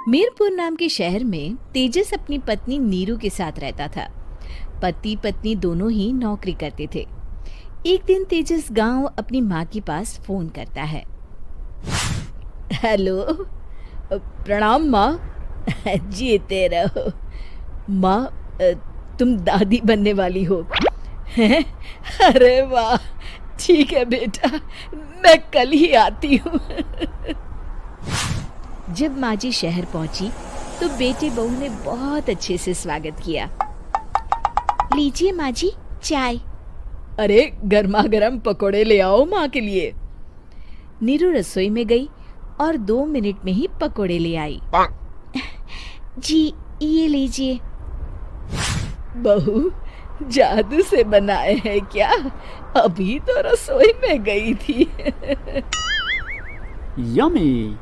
मीरपुर नाम के शहर में तेजस अपनी पत्नी नीरू के साथ रहता था। पति पत्नी दोनों ही नौकरी करते थे। एक दिन तेजस गांव अपनी माँ के पास फोन करता है। हेलो, प्रणाम माँ। जीते रहो माँ, तुम दादी बनने वाली हो हैं? अरे वाह, ठीक है बेटा, मैं कल ही आती हूँ। जब माँ जी शहर पहुंची तो बेटे बहू ने बहुत अच्छे से स्वागत किया। लीजिए माँ जी, चाय। अरे गर्मा गर्म पकोड़े ले आओ माँ के लिए। नीरू रसोई में गई और 2 मिनट में ही पकोड़े ले आई। जी ये लीजिए। बहू, जादू से बनाए हैं क्या? अभी तो रसोई में गई थी। यम्मी।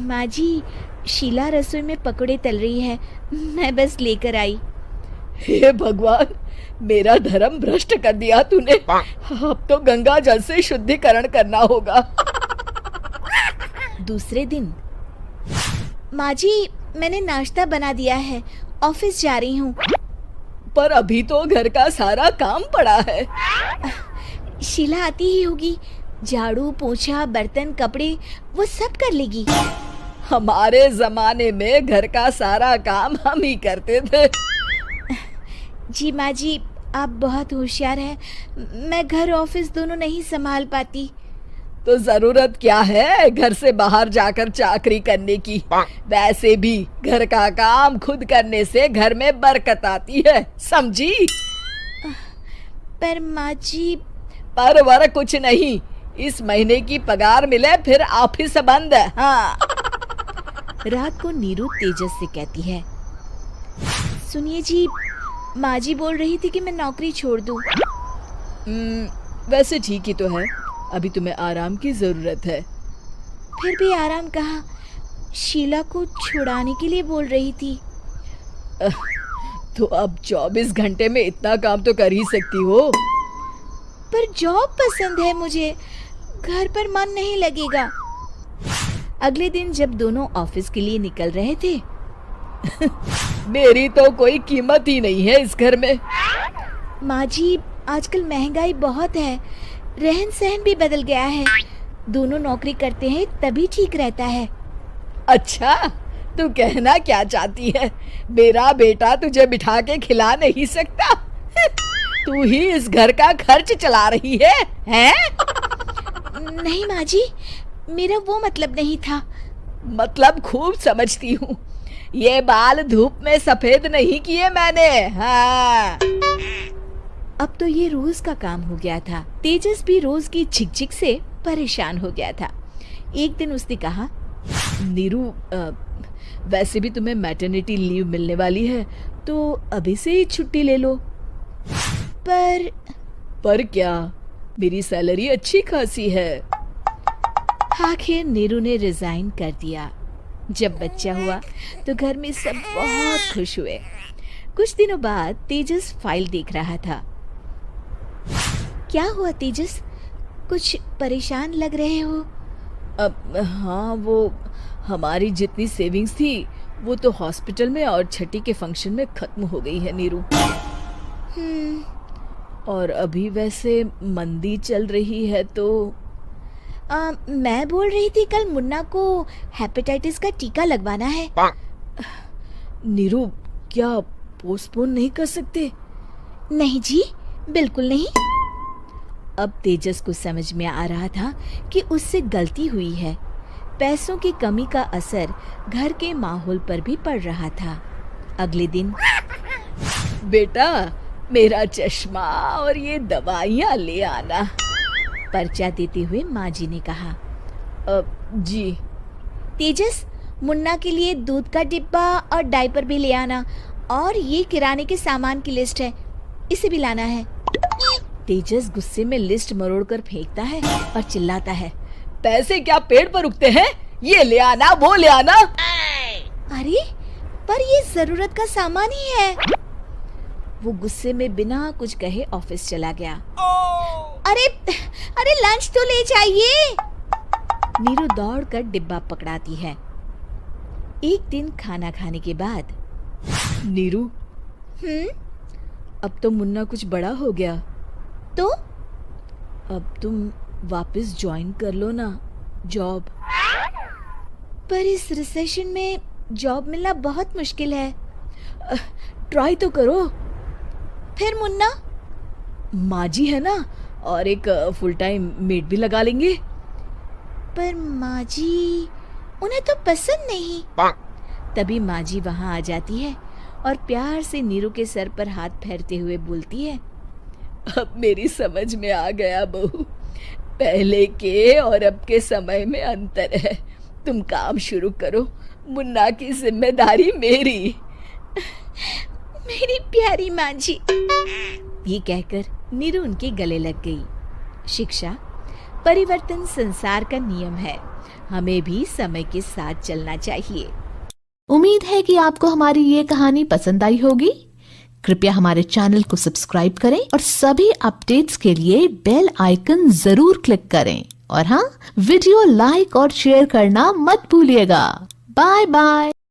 माँ जी, शीला रसोई में पकोड़े तल रही है, मैं बस लेकर आई। हे भगवान, मेरा धर्म भ्रष्ट कर दिया तूने। अब तो गंगा जल से शुद्धिकरण करना होगा। दूसरे दिन, माँ जी मैंने नाश्ता बना दिया है, ऑफिस जा रही हूँ। पर अभी तो घर का सारा काम पड़ा है। शीला आती ही होगी, झाड़ू पोछा बर्तन कपड़े वो सब कर लेगी। हमारे जमाने में घर का सारा काम हम ही करते थे। जी माँ जी, आप बहुत होशियार हैं, मैं घर ऑफिस दोनों नहीं संभाल पाती। तो जरूरत क्या है घर से बाहर जाकर चाकरी करने की? वैसे भी घर का काम खुद करने से घर में बरकत आती है, समझी? पर माँ जी। पर वर कुछ नहीं, इस महीने की पगार मिले फिर ऑफिस बंद। हाँ। रात को नीरू तेजस से कहती है, सुनिए जी, माँ जी बोल रही थी कि मैं नौकरी छोड़ दूं। वैसे ठीक ही तो है, अभी तुम्हें आराम की जरूरत है। फिर भी आराम कहाँ, शीला को छुड़ाने के लिए बोल रही थी। तो अब 24 घंटे में इतना काम तो कर ही सकती हो। पर जॉब पसंद है मुझे, घर पर मन नहीं लगेगा। अगले दिन जब दोनों ऑफिस के लिए निकल रहे थे, मेरी तो कोई कीमत ही नहीं है इस घर में। माँ जी, आजकल महंगाई बहुत है, रहन सहन भी बदल गया है, दोनों नौकरी करते हैं तभी ठीक रहता है। अच्छा, तू कहना क्या चाहती है? मेरा बेटा तुझे बिठा के खिला नहीं सकता? तू ही इस घर का खर्च चला रही है, हैं? नहीं माँ जी, मेरा वो मतलब नहीं था। मतलब खूब समझती हूँ, ये बाल धूप में सफेद नहीं किए मैंने। हाँ। अब तो ये रोज का काम हो गया था। तेजस भी रोज की झिकझिक से परेशान हो गया था। एक दिन उसने कहा, नीरू, वैसे भी तुम्हें मैटरनिटी लीव मिलने वाली है, तो अभी से ही छुट्टी ले लो। पर क्या, मेरी सैलरी अच्छी खासी है। आखिर नीरू ने रिजाइन कर दिया। जब बच्चा हुआ तो घर में सब बहुत खुश हुए। कुछ दिनों बाद तेजस फाइल देख रहा था। क्या हुआ तेजस, कुछ परेशान लग रहे हो? हाँ, वो हमारी जितनी सेविंग्स थी वो तो हॉस्पिटल में और छठी के फंक्शन में खत्म हो गई है नीरू। और अभी वैसे मंदी चल रही है तो मैं बोल रही थी कल मुन्ना को हेपेटाइटिस का टीका लगवाना है। नीरू, क्या पोस्टपोन नहीं कर सकते? नहीं जी, बिल्कुल नहीं। अब तेजस को समझ में आ रहा था कि उससे गलती हुई है। पैसों की कमी का असर घर के माहौल पर भी पड़ रहा था। अगले दिन, बेटा मेरा चश्मा और ये दवाइयाँ ले आना, पर्चा देते हुए माँ जी ने कहा। जी। तेजस, मुन्ना के लिए दूध का डिब्बा और डायपर भी ले आना, और ये किराने के सामान की लिस्ट है, इसे भी लाना है। तेजस गुस्से में लिस्ट मरोड़कर फेंकता है और चिल्लाता है, पैसे क्या पेड़ पर उगते हैं? ये ले आना, वो ले आना। अरे पर ये जरूरत का सामान ही है। वो गुस्से में बिना कुछ कहे ऑफिस चला गया। अरे लंच तो ले जाइए। नीरू दौड़कर डिब्बा पकड़ाती है एक दिन खाना खाने के बाद, नीरू, अब तो मुन्ना कुछ बड़ा हो गया, तो अब तुम वापस ज्वाइन कर लो ना जॉब। पर इस रिसेशन में जॉब मिलना बहुत मुश्किल है। ट्राई तो करो। फिर मुन्ना? माँ जी है ना, और एक फुल टाइम मेड भी लगा लेंगे। पर माँ जी, उन्हें तो पसंद नहीं। तभी माँ जी वहाँ आ जाती है और प्यार से नीरू के सर पर हाथ फेरते हुए बोलती है, अब मेरी समझ में आ गया बहू, पहले के और अब के समय में अंतर है। तुम काम शुरू करो, मुन्ना की जिम्मेदारी मेरी। मेरी प्यारी माँ जी। ये कहकर नीरू उनके गले लग गई। शिक्षा, परिवर्तन संसार का नियम है, हमें भी समय के साथ चलना चाहिए। उम्मीद है कि आपको हमारी ये कहानी पसंद आई होगी। कृपया हमारे चैनल को सब्सक्राइब करें और सभी अपडेट्स के लिए बेल आइकन जरूर क्लिक करें। और हाँ, वीडियो लाइक और शेयर करना मत भूलिएगा। Bye bye.